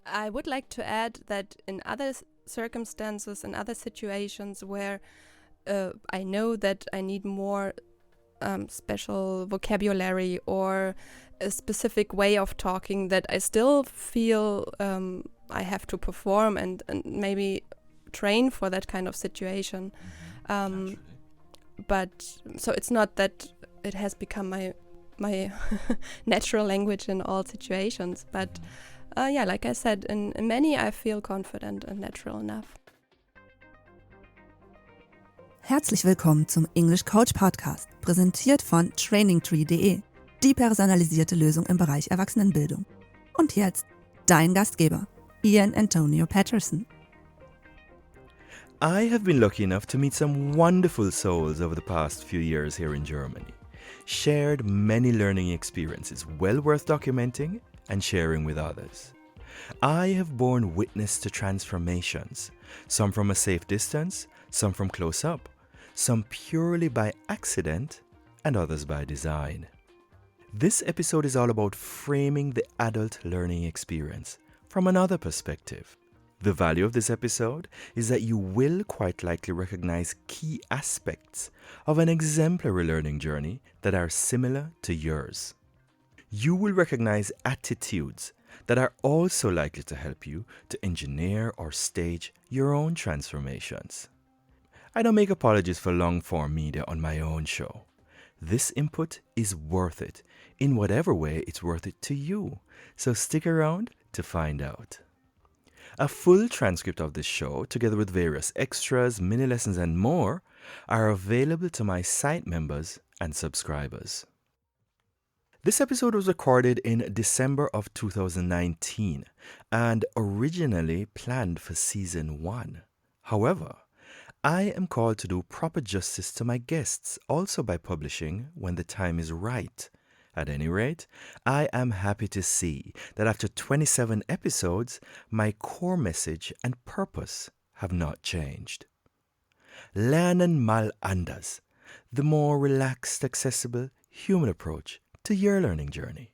I would like to add that in other circumstances, in other situations where I know that I need more special vocabulary or a specific way of talking, that I still feel I have to perform and maybe train for that kind of situation. But so it's not that it has become my natural language in all situations. But yeah, like I said, in many I feel confident and natural enough. Herzlich willkommen zum English Coach Podcast, präsentiert von trainingtree.de, die personalisierte Lösung im Bereich Erwachsenenbildung. Und jetzt dein Gastgeber, iAntonio Patterson. I have been lucky enough to meet some wonderful souls over the past few years here in Germany. Shared many learning experiences well worth documenting and sharing with others. I have borne witness to transformations, some from a safe distance, some from close up, some purely by accident, and others by design. This episode is all about framing the adult learning experience from another perspective. The value of this episode is that you will quite likely recognize key aspects of an exemplary learning journey that are similar to yours. You will recognize attitudes that are also likely to help you to engineer or stage your own transformations. I don't make apologies for long-form media on my own show. This input is worth it in whatever way it's worth it to you, so stick around to find out. A full transcript of this show, together with various extras, mini lessons, and more, are available to my site members and subscribers. This episode was recorded in December of 2019 and originally planned for season 1. However, I am called to do proper justice to my guests, also by publishing when the time is right. At any rate, I am happy to see that after 27 episodes, my core message and purpose have not changed. Lernen mal anders, the more relaxed, accessible, human approach to your learning journey.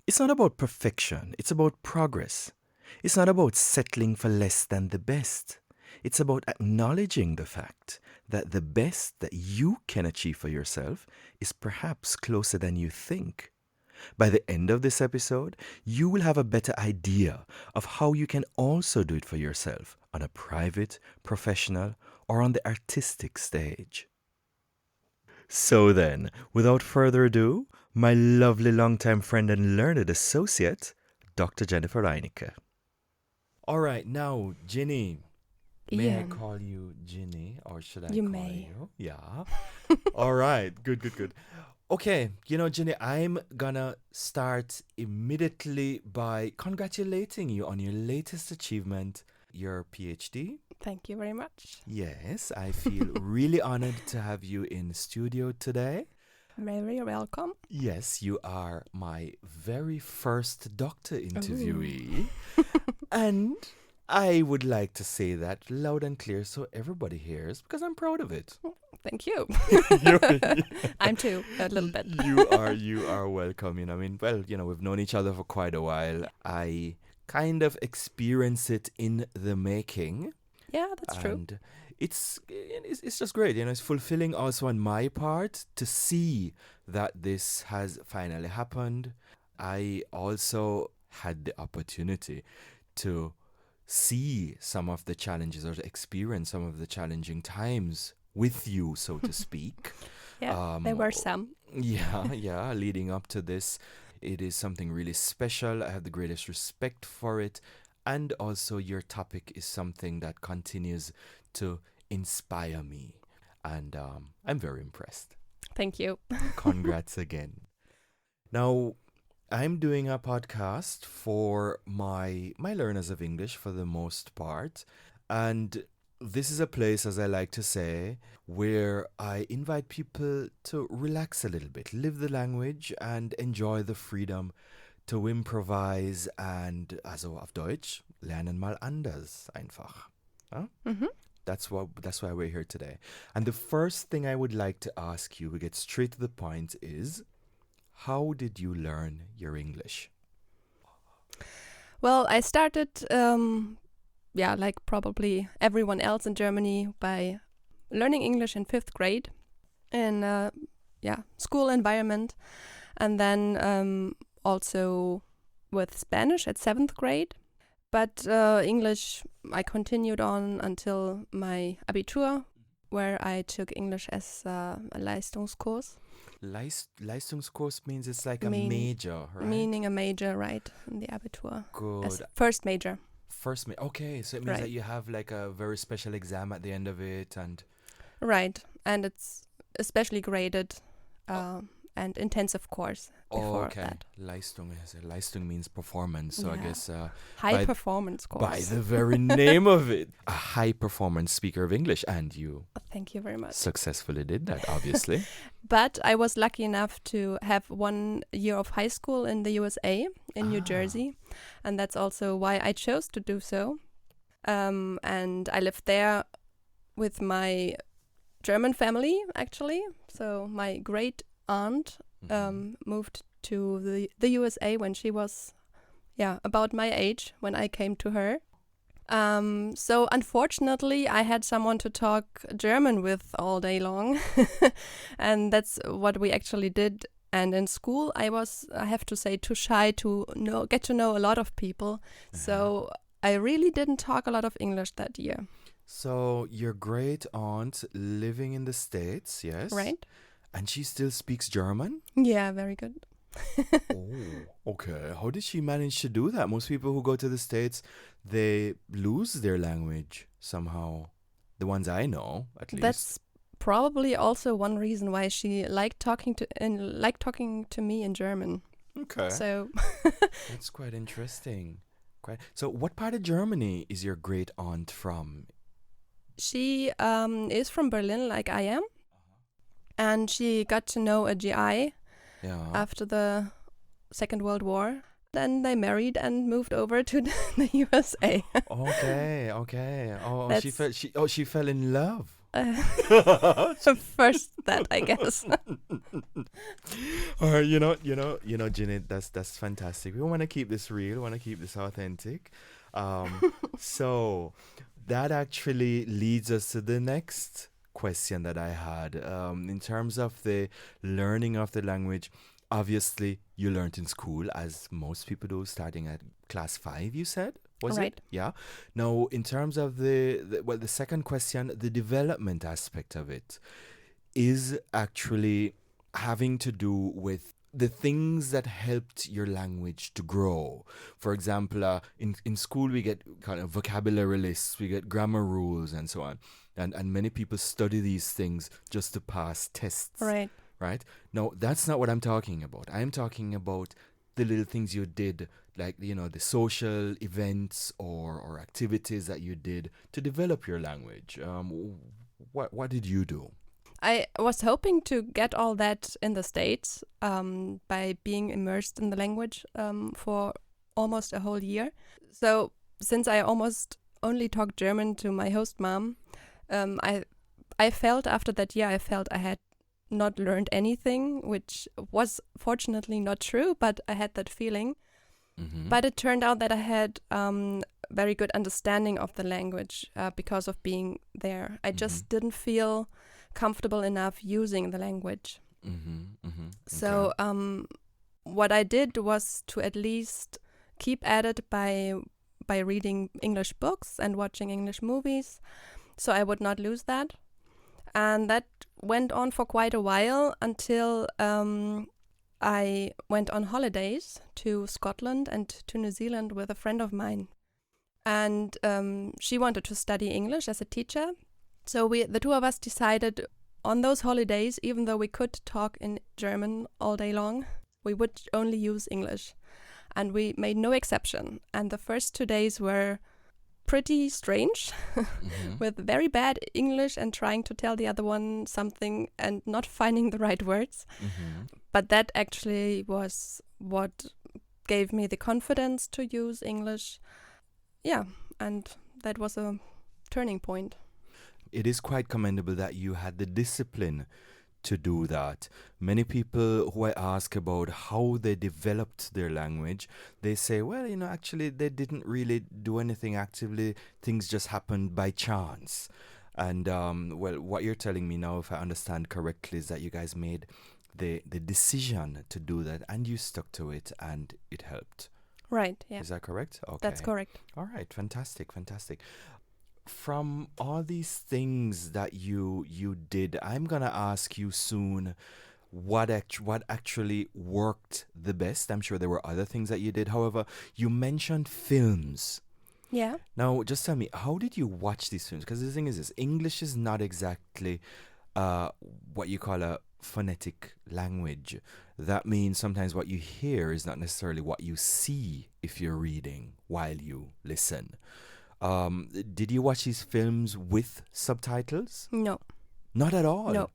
It's not about perfection, it's about progress. It's not about settling for less than the best. It's about acknowledging the fact that the best that you can achieve for yourself is perhaps closer than you think. By the end of this episode, you will have a better idea of how you can also do it for yourself on a private, professional, or on the artistic stage. So then, without further ado, my lovely longtime friend and learned associate, Dr. Jennifer Reinecke. All right, now, Ginny. May I Ian. call you Ginny, or should I You call may. you? Yeah. All right. Good. Okay, Ginny, I'm gonna start immediately by congratulating you on your latest achievement, your PhD. Thank you very much. Yes, I feel really honored to have you in studio today. Very welcome. Yes, you are my very first doctor interviewee. And I would like to say that loud and clear so everybody hears, because I'm proud of it. Thank you. I'm too, a little bit. You are welcome. We've known each other for quite a while. I kind of experience it in the making. Yeah, that's true. And it's just great. It's fulfilling also on my part to see that this has finally happened. I also had the opportunity to see some of the challenges or to experience some of the challenging times with you, so to speak. Yeah, there were some. Yeah, leading up to this. It is something really special. I have the greatest respect for it. And also your topic is something that continues to inspire me. And I'm very impressed. Thank you. Congrats again. Now, I'm doing a podcast for my learners of English for the most part. And this is a place, as I like to say, where I invite people to relax a little bit, live the language and enjoy the freedom to improvise and, also auf Deutsch, lernen mal anders einfach. Huh? Mm-hmm. That's why we're here today. And the first thing I would like to ask you, we get straight to the point, is how did you learn your English? Well, I started, like probably everyone else in Germany, by learning English in 5th grade in school environment, and then also with Spanish at 7th grade. But English I continued on until my Abitur, where I took English as a Leistungskurs. Leistungskurs means it's like a Mean- major, right? Meaning a major, right, in the Abitur. Good. As first major. Okay, so it means Right. that you have like a very special exam at the end of it, and Right, and it's especially graded and intensive course before that. Leistung means performance, so I Yeah. guess High performance course. by the very name of it, a high performance speaker of English, and you Thank you very much. successfully did that, obviously. But I was lucky enough to have 1 year of high school in the USA, in New Jersey, and that's also why I chose to do so. And I lived there with my German family, actually. So my great aunt moved to the USA when she was, about my age when I came to her. So unfortunately, I had someone to talk German with all day long, and that's what we actually did. And in school, I was, I have to say, too shy to get to know a lot of people. So I really didn't talk a lot of English that year. So your great aunt living in the States, yes? Right? And she still speaks German? Yeah, very good. Oh, okay. How did she manage to do that? Most people who go to the States, they lose their language somehow. The ones I know, at least. That's probably also one reason why she liked talking to me in German. Okay. So That's quite interesting. So what part of Germany is your great aunt from? she is from Berlin, like I am, and she got to know a GI Yeah. after the Second World War. Then they married and moved over to the USA. Okay. Oh, she fell in love. First that, I guess. All right, you know, Ginny, that's fantastic. We want to keep this real. We want to keep this authentic. So that actually leads us to the next question that I had. In terms of the learning of the language, obviously you learned in school, as most people do, starting at class 5, you said? Was Right. it? Yeah. Now, in terms of the second question, the development aspect of it is actually having to do with the things that helped your language to grow. For example, in school we get kind of vocabulary lists, we get grammar rules and so on. And many people study these things just to pass tests. Right. Right? No, that's not what I'm talking about. I'm talking about the little things you did, like, you know, the social events or activities that you did to develop your language. What did you do? I was hoping to get all that in the States by being immersed in the language for almost a whole year. So since I almost only talked German to my host mom, I felt after that year, I had not learned anything, which was fortunately not true, but I had that feeling. Mm-hmm. But it turned out that I had very good understanding of the language because of being there. I just didn't feel comfortable enough using the language. So what I did was to at least keep at it by reading English books and watching English movies, so I would not lose that. And that went on for quite a while until I went on holidays to Scotland and to New Zealand with a friend of mine. And she wanted to study English as a teacher. So the two of us decided on those holidays, even though we could talk in German all day long, we would only use English. And we made no exception. And the first 2 days were pretty strange, with very bad English and trying to tell the other one something and not finding the right words. But that actually was what gave me the confidence to use English. Yeah, and that was a turning point. It is quite commendable that you had the discipline to do that. Many people who I ask about how they developed their language, they say, well, actually they didn't really do anything actively. Things just happened by chance. And well, what you're telling me now, if I understand correctly, is that you guys made the decision to do that and you stuck to it and it helped. Right, yeah. Is that correct? Okay. That's correct. All right, fantastic. From all these things that you did, I'm gonna ask you soon what actually worked the best. I'm sure there were other things that you did. However, you mentioned films. Yeah. Now, just tell me, how did you watch these films? Because the thing is this, English is not exactly what you call a phonetic language. That means sometimes what you hear is not necessarily what you see if you're reading while you listen. Did you watch these films with subtitles? No. Not at all? No.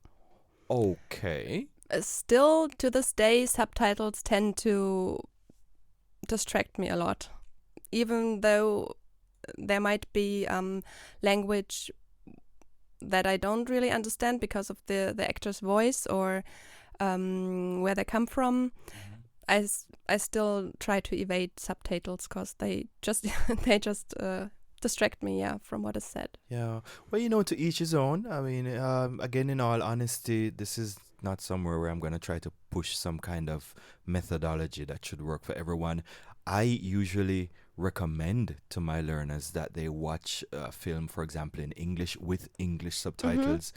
Okay. Still, to this day, subtitles tend to distract me a lot. Even though there might be language that I don't really understand because of the actor's voice or where they come from, I still try to evade subtitles because they just distract me, from what is said. Yeah. Well, to each his own. I mean, again, in all honesty, this is not somewhere where I'm going to try to push some kind of methodology that should work for everyone. I usually recommend to my learners that they watch a film, for example, in English with English subtitles,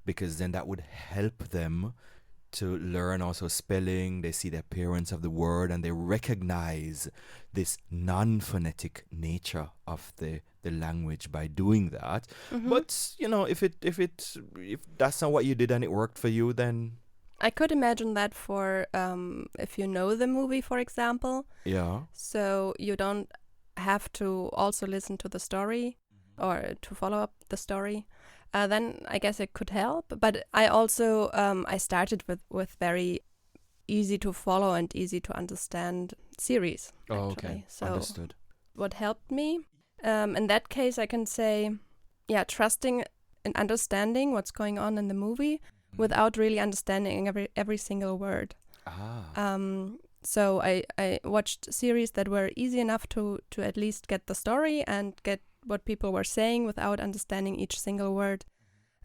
because then that would help them to learn also spelling. They see the appearance of the word and they recognize this non-phonetic nature of the language by doing that. But if that's not what you did and it worked for you, then I could imagine that for if you know the movie, for example. Yeah. So you don't have to also listen to the story or to follow up the story. Then I guess it could help. But I also I started with very easy to follow and easy to understand series. Oh, actually. okay. So Understood. what helped me in that case, I can say, trusting and understanding what's going on in the movie without really understanding every single word. So I watched series that were easy enough to at least get the story and get what people were saying without understanding each single word.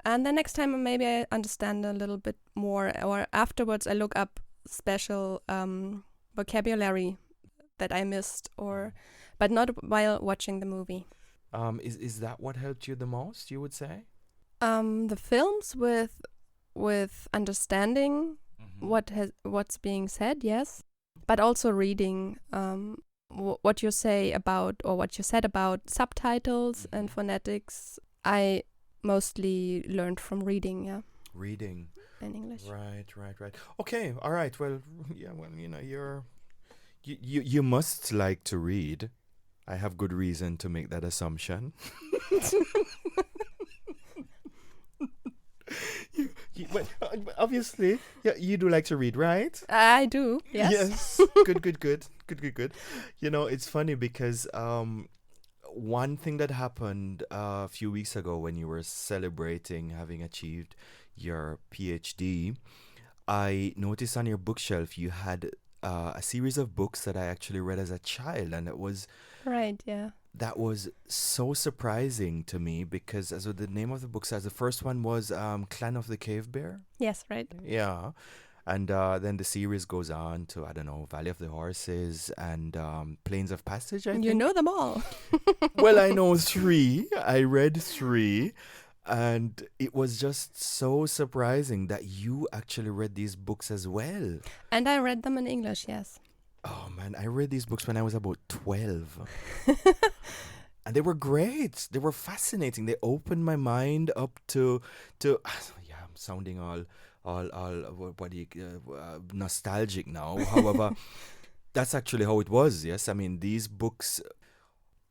And the next time maybe I understand a little bit more, or afterwards I look up special vocabulary that I missed, but not while watching the movie. Is that what helped you the most, you would say? The films with understanding what's being said, yes, but also reading what you say about, or what you said about subtitles and phonetics. I mostly learned from reading, Reading in English. Right. Okay, all right. Well, you must like to read. I have good reason to make that assumption. Well, obviously, you do like to read, right? I do, yes. Yes. Good. It's funny because one thing that happened a few weeks ago when you were celebrating having achieved your PhD, I noticed on your bookshelf you had a series of books that I actually read as a child, and it was Right, yeah. that was so surprising to me because, as the name of the book says, the first one was Clan of the Cave Bear. Yes, right. Yeah. And then the series goes on to, I don't know, Valley of the Horses and Plains of Passage, I think. You know them all. Well, I know 3. I read 3. And it was just so surprising that you actually read these books as well. And I read them in English, yes. Oh, man, I read these books when I was about 12. And they were great. They were fascinating. They opened my mind up to I'm sounding all nostalgic now. However, that's actually how it was. Yes, I mean, these books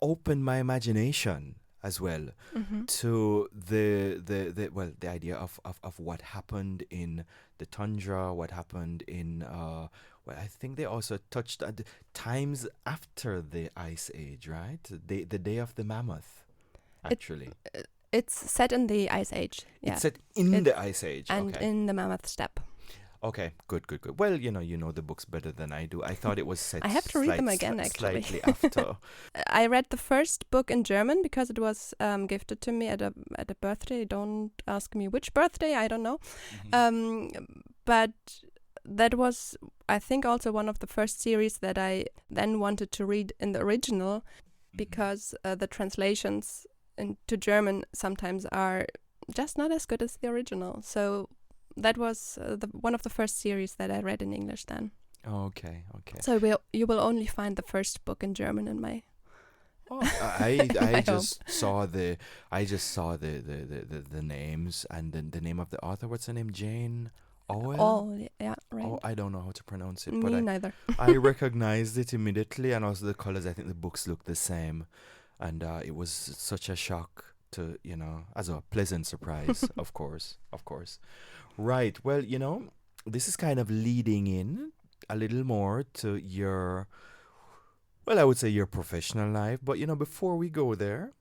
opened my imagination as well to the idea of what happened in the tundra, what happened in I think they also touched at the times after the Ice Age, right? The day of the mammoth, actually. It's set in the Ice Age. Yeah. It's set in the Ice Age. And Okay. in the Mammoth Steppe. Okay, good. Well, you know the books better than I do. I thought it was set I have to read them again, actually. slightly after. I read the first book in German because it was gifted to me at a birthday. Don't ask me which birthday, I don't know. But that was, I think, also one of the first series that I then wanted to read in the original, because the translations into German sometimes are just not as good as the original. So that was one of the first series that I read in English then. Okay. So you will only find the first book in German in my. Oh, I I just saw the names and the name of the author. What's her name? Jane Auel? Oh, yeah, right. Oh, I don't know how to pronounce it, Me but neither. I recognized it immediately, and also the colors. I think the books look the same, and it was such a shock to, as a pleasant surprise, of course. Right. Well, this is kind of leading in a little more to your, well, I would say your professional life. But, before we go there,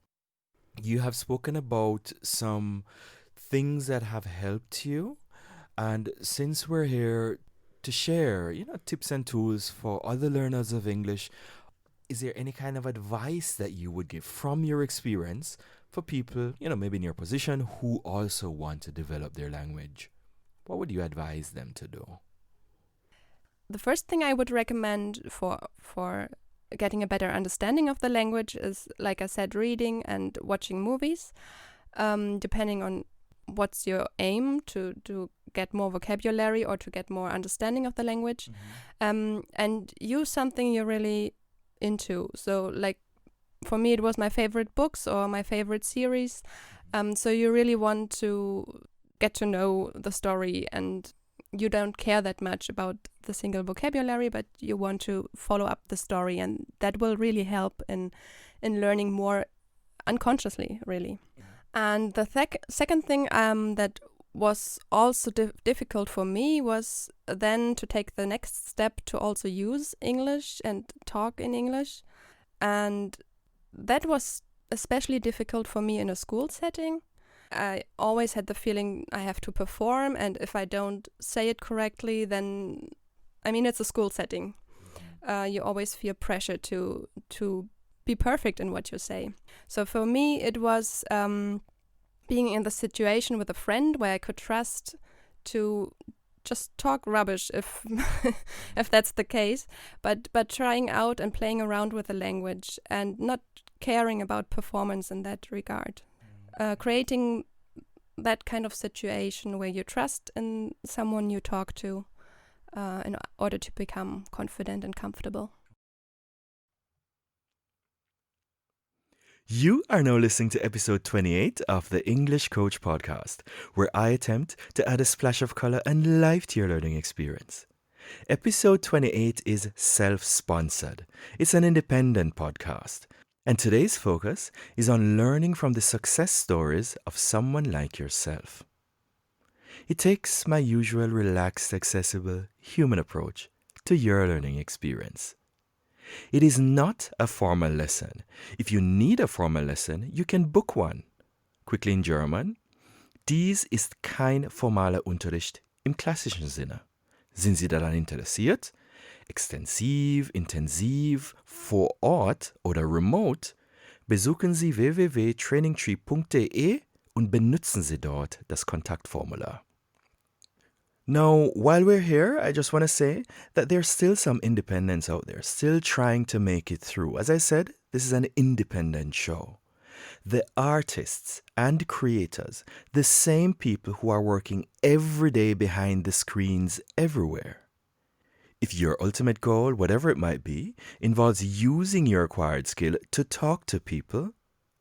you have spoken about some things that have helped you. And since we're here to share, tips and tools for other learners of English, is there any kind of advice that you would give from your experience for people, maybe in your position, who also want to develop their language? What would you advise them to do? The first thing I would recommend for getting a better understanding of the language is, like I said, reading and watching movies, depending on what's your aim, to get more vocabulary or to get more understanding of the language, and use something you're really into. So, like, for me, it was my favorite books or my favorite series. So you really want to get to know the story, and you don't care that much about the single vocabulary, but you want to follow up the story, and that will really help in learning more unconsciously, really. And the second thing that was also difficult for me was then to take the next step to also use English and talk in English. And that was especially difficult for me in a school setting. I always had the feeling I have to perform, and if I don't say it correctly, then, it's a school setting. You always feel pressure to be perfect in what you say. So for me, it was being in the situation with a friend where I could trust to just talk rubbish if if that's the case, but trying out and playing around with the language and not caring about performance in that regard. Creating that kind of situation where you trust in someone you talk to in order to become confident and comfortable. You are now listening to episode 28 of the English Coach podcast, where I attempt to add a splash of color and life to your learning experience. Episode 28 is self-sponsored. It's an independent podcast. And today's focus is on learning from the success stories of someone like yourself. It takes my usual relaxed, accessible, human approach to your learning experience. It is not a formal lesson. If you need a formal lesson, you can book one. Quickly in German. Dies ist kein formaler Unterricht im klassischen Sinne. Sind Sie daran interessiert? Extensiv, intensiv, vor Ort oder remote, besuchen Sie www.trainingtree.de und benutzen Sie dort das Kontaktformular. Now, while we're here, I just want to say that there's still some independents out there, still trying to make it through. As I said, this is an independent show. The artists and creators, the same people who are working every day behind the screens everywhere. If your ultimate goal, whatever it might be, involves using your acquired skill to talk to people,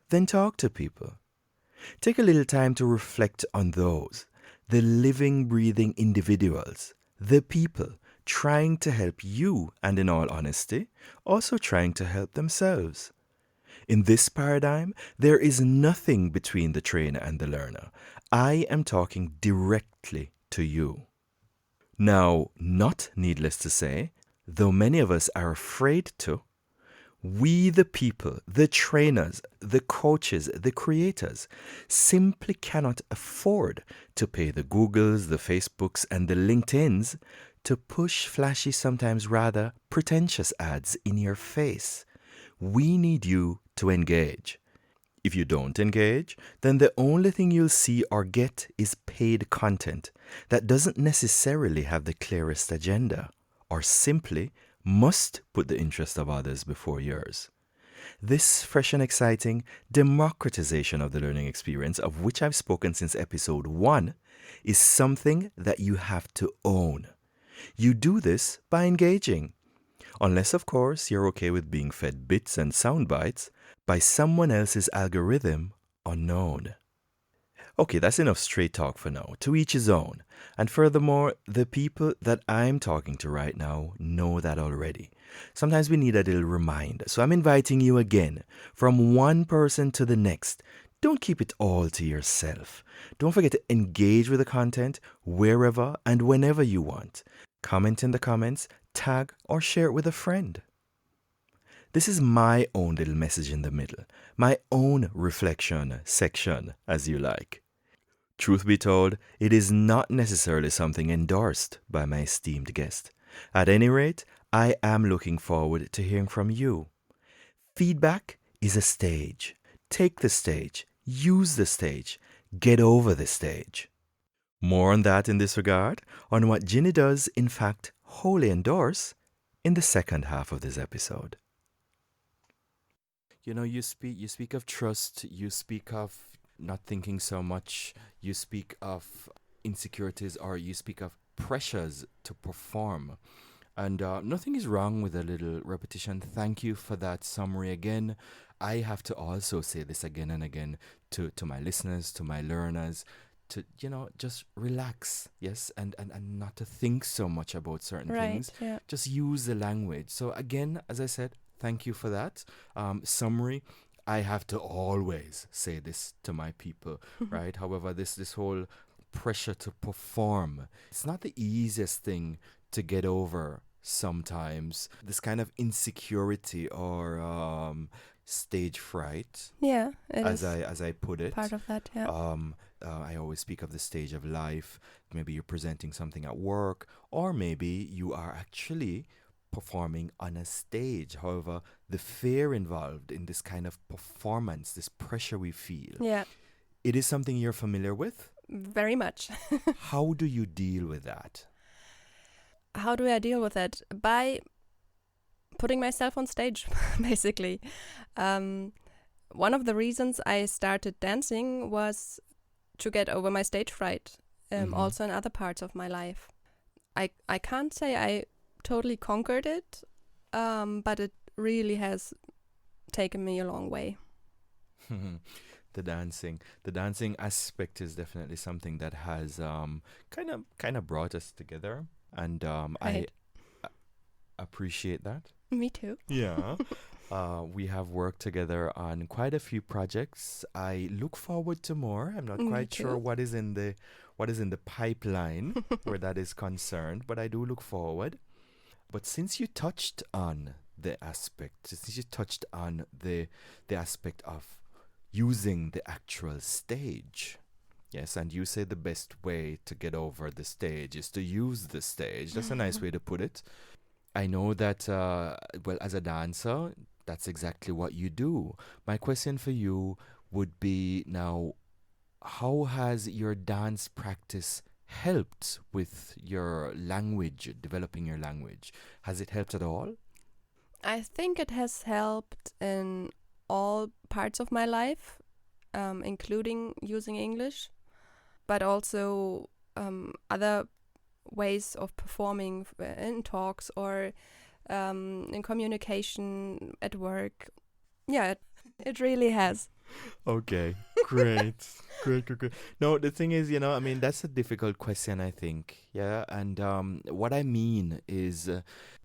then talk to people. Take a little time to reflect on those, the living, breathing individuals, the people trying to help you and, in all honesty, also trying to help themselves. In this paradigm, there is nothing between the trainer and the learner. I am talking directly to you. Now, not needless to say, though many of us are afraid to, We, the people, the trainers, the coaches, the creators, simply cannot afford to pay the Googles, the Facebooks, and the LinkedIns to push flashy, sometimes rather pretentious ads in your face. We need you to engage. If you don't engage, then the only thing you'll see or get is paid content that doesn't necessarily have the clearest agenda, or simply must put the interest of others before yours. This fresh and exciting democratization of the learning experience, of which I've spoken since episode 1, is something that you have to own. You do this by engaging. Unless, of course, you're okay with being fed bits and sound bites by someone else's algorithm unknown. Okay, that's enough straight talk for now. To each his own. And furthermore, the people that I'm talking to right now know that already. Sometimes we need a little reminder. So I'm inviting you again, from one person to the next. Don't keep it all to yourself. Don't forget to engage with the content wherever and whenever you want. Comment in the comments, tag or share it with a friend. This is my own little message in the middle, my own reflection section, as you like. Truth be told, it is not necessarily something endorsed by my esteemed guest. At any rate, I am looking forward to hearing from you. Feedback is a stage. Take the stage, use the stage, get over the stage. More on that in this regard, on what Ginny does, in fact, wholly endorse, in the second half of this episode. You know, you speak of trust, you speak of not thinking so much, you speak of insecurities, or you speak of pressures to perform. And nothing is wrong with a little repetition. Thank you for that summary again. I have to also say this again and again to my listeners, to my learners, to, just relax, yes, and not to think so much about certain things. Yeah. Just use the language. So again, as I said, thank you for that summary. I have to always say this to my people, right? However, this whole pressure to perform, it's not the easiest thing to get over sometimes. This kind of insecurity or stage fright. Yeah, as I put it. Part of that, yeah. I always speak of the stage of life. Maybe you're presenting something at work, or maybe you are actually performing on a stage. However, the fear involved in this kind of performance, this pressure we feel, it is something you're familiar with? Very much. How do you deal with that? How do I deal with that? By putting myself on stage, basically. One of the reasons I started dancing was to get over my stage fright, also in other parts of my life. I can't say I totally conquered it, but it really has taken me a long way. The dancing aspect is definitely something that has kind of brought us together, and Right. I appreciate that. Me too. Yeah. We have worked together on quite a few projects. I look forward to more. I'm not Me quite sure too. what is in the pipeline where that is concerned, but I do look forward. But since you touched on the aspect of using the actual stage, yes, and you say the best way to get over the stage is to use the stage. That's a nice way to put it. I know that, as a dancer, that's exactly what you do. My question for you would be now, how has your dance practice helped with your language, developing your language? Has it helped at all? I think it has helped in all parts of my life, including using English, but also other ways of performing in talks or in communication at work. Yeah, it really has. Okay, great. Great. No, the thing is, that's a difficult question, I think. Yeah, and what I mean is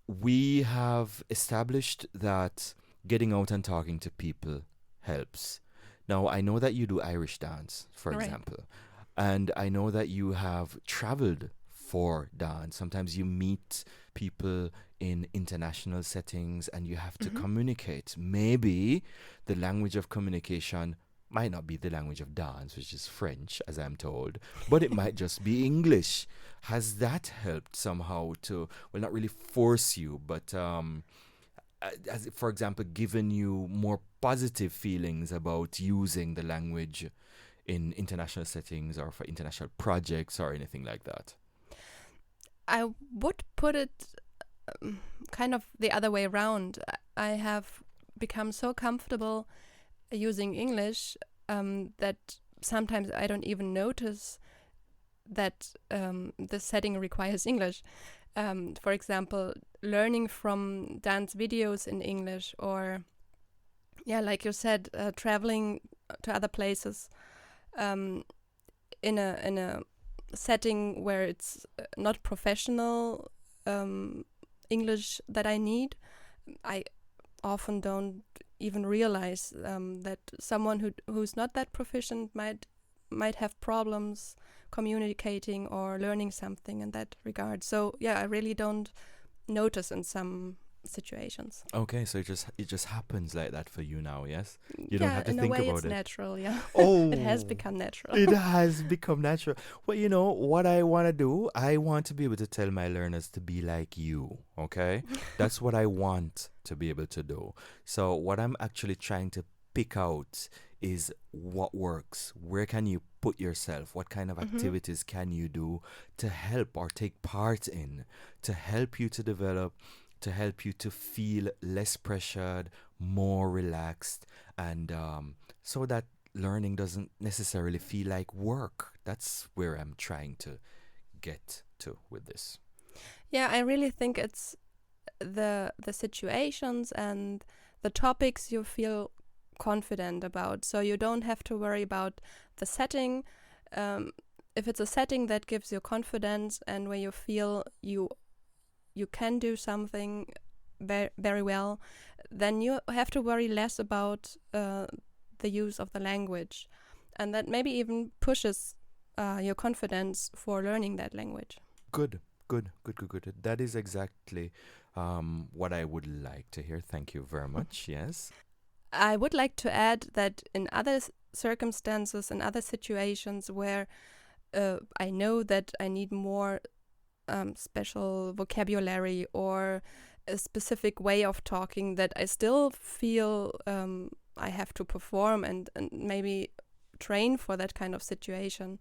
we have established that getting out and talking to people helps. Now, I know that you do Irish dance, for Right. example, and I know that you have traveled for dance. Sometimes you meet people in international settings and you have to Mhm. communicate. Maybe the language of communication might not be the language of dance, which is French, as I'm told, but it might just be English. Has that helped somehow to, well, not really force you, but as for example, given you more positive feelings about using the language in international settings or for international projects or anything like that? I would put it kind of the other way around. I have become so comfortable using English that sometimes I don't even notice that the setting requires English. For example, learning from dance videos in English, or like you said, traveling to other places in a setting where it's not professional English that I need. I often don't even realize that someone who's not that proficient might have problems communicating or learning something in that regard. So I really don't notice in some situations. Okay, so it just happens like that for you now, yes? You don't have to in think a way about it's it. natural. Oh, It has become natural. It has become natural. Well, you know what I want to do? I want to be able to tell my learners to be like you, okay? That's what I want to be able to do. So what I'm actually trying to pick out is what works. Where can you put yourself? What kind of activities can you do to help or take part in, to help you to develop, to help you to feel less pressured, more relaxed, and so that learning doesn't necessarily feel like work. That's where I'm trying to get to with this. Yeah, I really think it's the situations and the topics you feel confident about. So you don't have to worry about the setting. If it's a setting that gives you confidence and where you feel you can do something very well, then you have to worry less about the use of the language, and that maybe even pushes your confidence for learning that language. Good. That is exactly what I would like to hear. Thank you very much. Yes. I would like to add that in other circumstances, in other situations where I know that I need more special vocabulary or a specific way of talking, that I still feel I have to perform and maybe train for that kind of situation.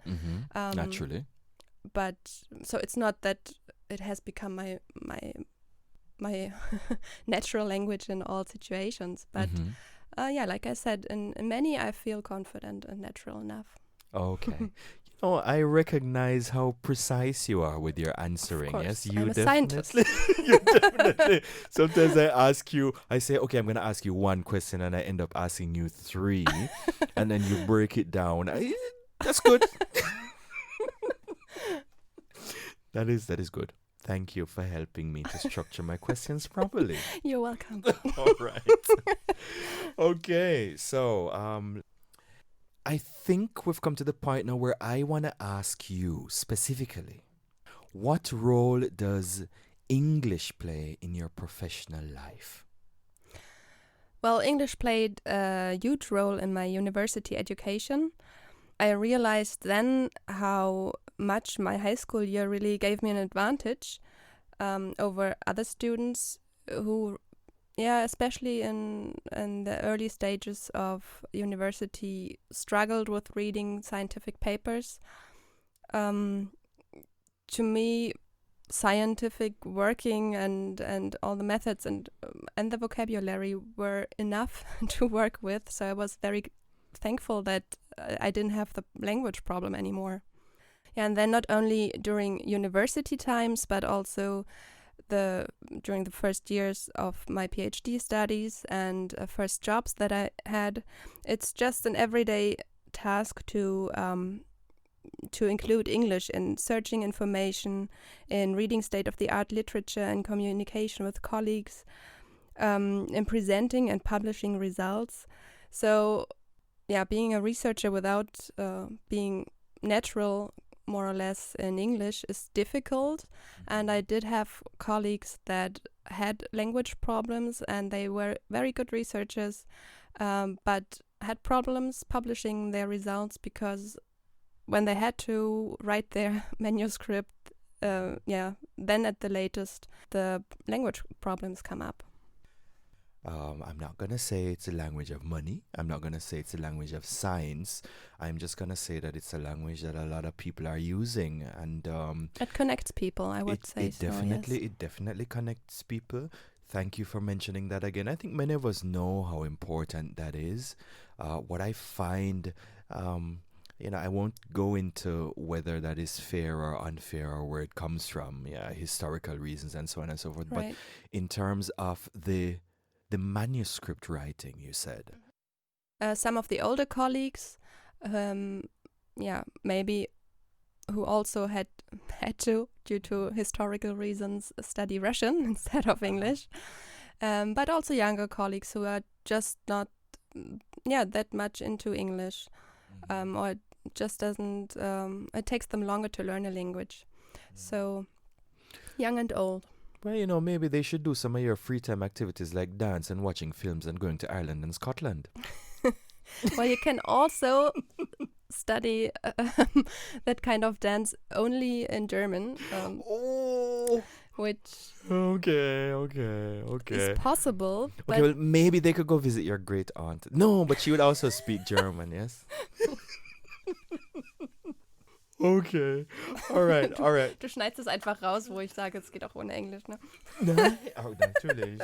Naturally. But so it's not that it has become my natural language in all situations. But like I said, in many I feel confident and natural enough. Okay. I recognize how precise you are with your answering. Of Yes, course, you I'm a definitely. scientist. You definitely. Sometimes I say, okay, I'm going to ask you one question, and I end up asking you three, and then you break it down. That's good. That is good. Thank you for helping me to structure my questions properly. You're welcome. All right. Okay, so I think we've come to the point now where I want to ask you specifically, what role does English play in your professional life? Well, English played a huge role in my university education. I realized then how much my high school year really gave me an advantage over other students who, especially in the early stages of university, struggled with reading scientific papers. To me, scientific working and all the methods and the vocabulary were enough to work with. So I was very thankful that I didn't have the language problem anymore. And then not only during university times, but also during the first years of my PhD studies and first jobs that I had, it's just an everyday task to include English in searching information, in reading state-of-the-art literature and communication with colleagues, in presenting and publishing results. So, being a researcher without being natural more or less in English is difficult. And I did have colleagues that had language problems, and they were very good researchers, but had problems publishing their results because when they had to write their manuscript, then at the latest, the language problems come up. I'm not going to say it's a language of money. I'm not going to say it's a language of science. I'm just going to say that it's a language that a lot of people are using. And it connects people, I would say. It definitely connects people. Thank you for mentioning that again. I think many of us know how important that is. What I find, I won't go into whether that is fair or unfair or where it comes from, historical reasons and so on and so forth. Right. But in terms of the manuscript writing, you said. Some of the older colleagues, maybe who also had to, due to historical reasons, study Russian instead of English. But also younger colleagues who are just not, that much into English, or just doesn't, it takes them longer to learn a language. So, young and old. Well, maybe they should do some of your free time activities like dance and watching films and going to Ireland and Scotland. Well, you can also study that kind of dance only in German, which is possible. Okay, well, maybe they could go visit your great aunt. No, but she would also speak German, yes? Okay, alright. Du schneidest es einfach raus, wo ich sage, es geht auch ohne Englisch, ne? Nein, natürlich.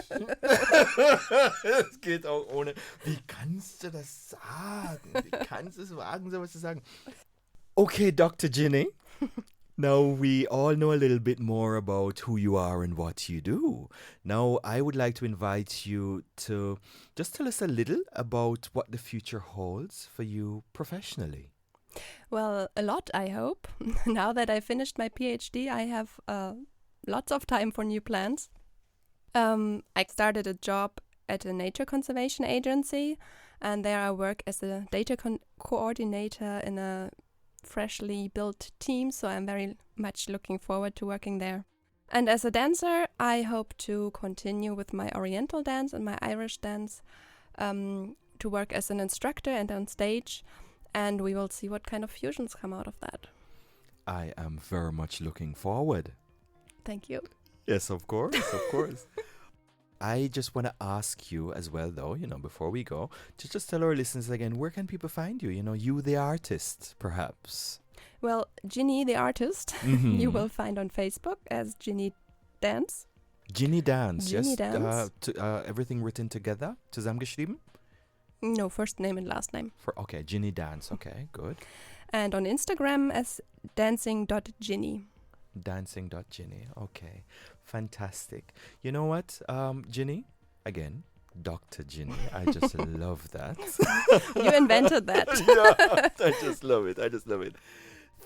Es geht auch ohne. Wie kannst du das sagen? Wie kannst du es wagen, sowas zu sagen? Okay, Dr. Ginny. Now we all know a little bit more about who you are and what you do. Now I would like to invite you to just tell us a little about what the future holds for you professionally. Well, a lot, I hope. Now that I finished my PhD, I have lots of time for new plans. I started a job at a nature conservation agency, and there I work as a data coordinator in a freshly built team, so I'm very much looking forward to working there. And as a dancer, I hope to continue with my Oriental dance and my Irish dance, to work as an instructor and on stage. And we will see what kind of fusions come out of that. I am very much looking forward. Thank you. Yes, of course. I just want to ask you as well, though, before we go, to just tell our listeners again, where can people find you? You, the artist, perhaps. Well, Ginny, the artist, you will find on Facebook as Ginny Dance. Ginny Dance, Ginny yes. Dance. Everything written together, zusammengeschrieben? No, first name and last name. Okay, Ginny Dance. Okay, good. And on Instagram as dancing.ginny. Dancing.ginny. Okay, fantastic. You know what, Ginny? Again, Dr. Ginny. I just love that. You invented that. Yeah, I just love it.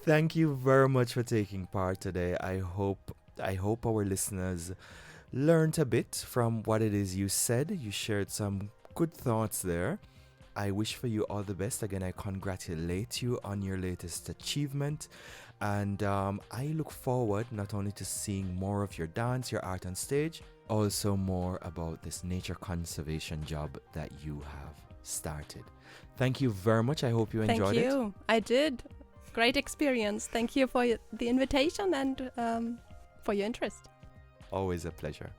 Thank you very much for taking part today. I hope our listeners learned a bit from what it is you said. You shared some good thoughts there. I wish for you all the best. Again, I congratulate you on your latest achievement. And I look forward not only to seeing more of your dance, your art on stage, also more about this nature conservation job that you have started. Thank you very much. I hope you enjoyed it. Thank you. I did. Great experience. Thank you for the invitation and for your interest. Always a pleasure.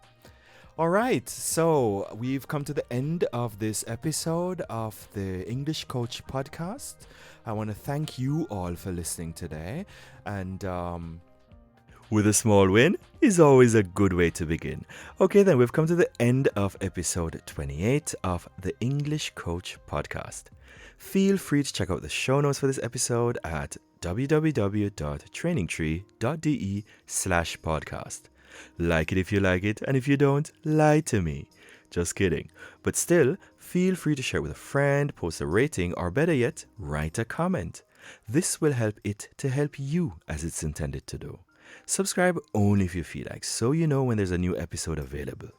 All right, so we've come to the end of this episode of the English Coach podcast. I want to thank you all for listening today. And with a small win is always a good way to begin. Okay, then we've come to the end of episode 28 of the English Coach podcast. Feel free to check out the show notes for this episode at www.trainingtree.de/podcast. Like it if you like it, and if you don't, lie to me. Just kidding. But still, feel free to share with a friend, post a rating, or better yet, write a comment. This will help it to help you as it's intended to do. Subscribe only if you feel like, so you know when there's a new episode available.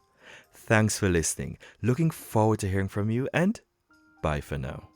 Thanks for listening. Looking forward to hearing from you, and bye for now.